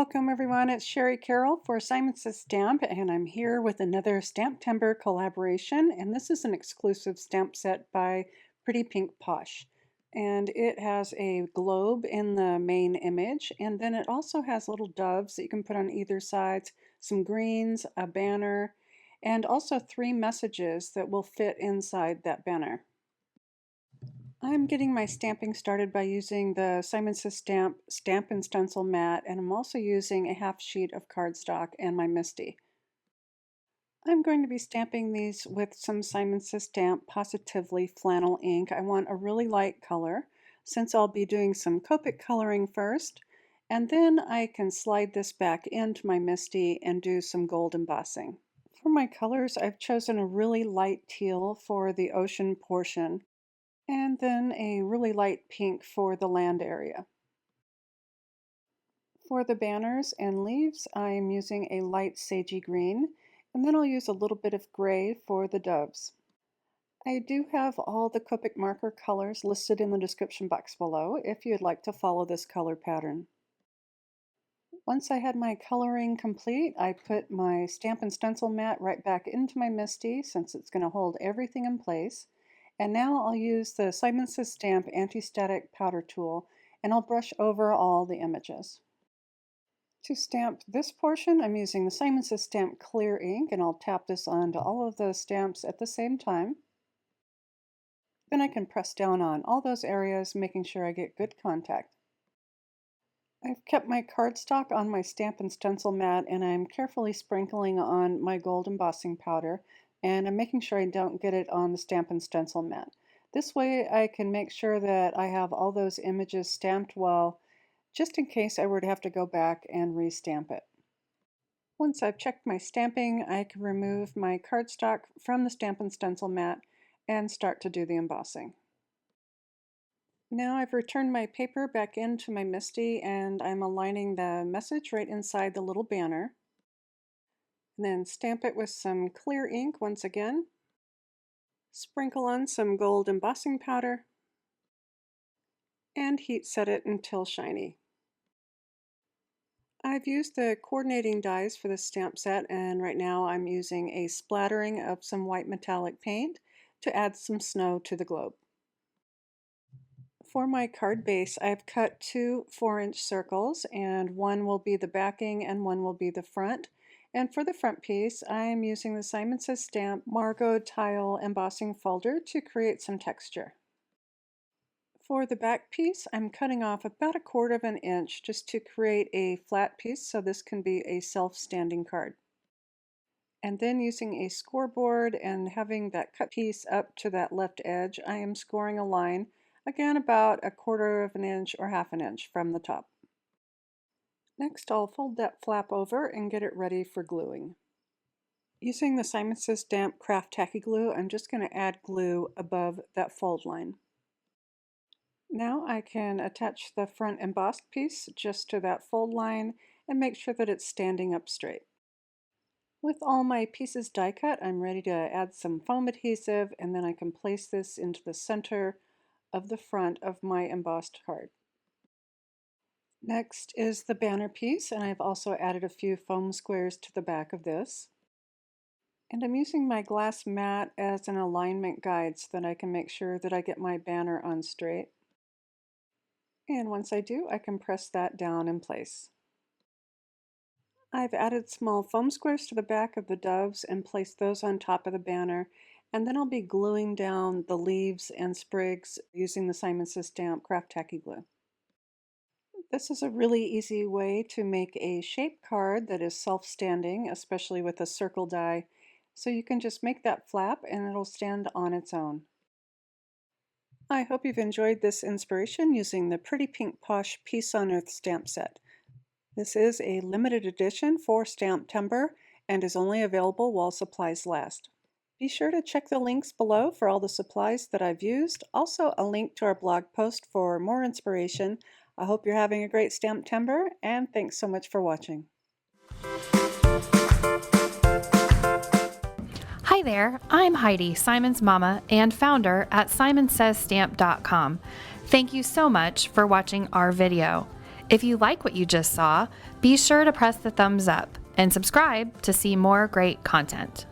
Welcome everyone, it's Sherry Carroll for Simon Says Stamp, and I'm here with another STAMPtember collaboration, and this is an exclusive stamp set by Pretty Pink Posh. And it has a globe in the main image, and then it also has little doves that you can put on either sides, some greens, a banner, and also 3 messages that will fit inside that banner. I'm getting my stamping started by using the Simon Says Stamp and Stencil mat, and I'm also using a half sheet of cardstock and my MISTI. I'm going to be stamping these with some Simon Says Stamp Pawsitively flannel ink. I want a really light color, since I'll be doing some Copic coloring first, and then I can slide this back into my MISTI and do some gold embossing. For my colors, I've chosen a really light teal for the ocean portion, and then a really light pink for the land area. For the banners and leaves, I am using a light sagey green, and then I'll use a little bit of gray for the doves. I do have all the Copic marker colors listed in the description box below if you'd like to follow this color pattern. Once I had my coloring complete, I put my stamp and stencil mat right back into my MISTI since it's going to hold everything in place. And now I'll use the Simon Says Stamp Anti-Static Powder Tool, and I'll brush over all the images. To stamp this portion, I'm using the Simon Says Stamp Clear ink, and I'll tap this onto all of the stamps at the same time. Then I can press down on all those areas, making sure I get good contact. I've kept my cardstock on my stamp and stencil mat, and I'm carefully sprinkling on my gold embossing powder, and I'm making sure I don't get it on the stamp and stencil mat. This way I can make sure that I have all those images stamped well, just in case I were to have to go back and restamp it. Once I've checked my stamping, I can remove my cardstock from the stamp and stencil mat and start to do the embossing. Now I've returned my paper back into my MISTI, and I'm aligning the message right inside the little banner. And then stamp it with some clear ink once again. Sprinkle on some gold embossing powder and heat set it until shiny. I've used the coordinating dies for this stamp set, and right now I'm using a splattering of some white metallic paint to add some snow to the globe. For my card base, I've cut 2 4-inch circles, and one will be the backing and one will be the front. And for the front piece, I am using the Simon Says Stamp Margot tile embossing folder to create some texture. For the back piece, I'm cutting off about 1/4 of an inch just to create a flat piece, so this can be a self-standing card. And then using a scoreboard and having that cut piece up to that left edge, I am scoring a line, again about 1/4 of an inch or 1/2 an inch from the top. Next, I'll fold that flap over and get it ready for gluing. Using the Simon Says Stamp Craft Tacky Glue, I'm just going to add glue above that fold line. Now I can attach the front embossed piece just to that fold line and make sure that it's standing up straight. With all my pieces die cut, I'm ready to add some foam adhesive, and then I can place this into the center of the front of my embossed card. Next is the banner piece, and I've also added a few foam squares to the back of this. And I'm using my glass mat as an alignment guide so that I can make sure that I get my banner on straight. And once I do, I can press that down in place. I've added small foam squares to the back of the doves and placed those on top of the banner, and then I'll be gluing down the leaves and sprigs using the Simon Says Stamp Craft Tacky Glue. This is a really easy way to make a shape card that is self-standing, especially with a circle die. So you can just make that flap and it'll stand on its own. I hope you've enjoyed this inspiration using the Pretty Pink Posh Peace on Earth stamp set. This is a limited edition for STAMPtember and is only available while supplies last. Be sure to check the links below for all the supplies that I've used. Also a link to our blog post for more inspiration. I hope you're having a great STAMPtember, and thanks so much for watching. Hi there, I'm Heidi, Simon's mama and founder at SimonSaysStamp.com. Thank you so much for watching our video. If you like what you just saw, be sure to press the thumbs up and subscribe to see more great content.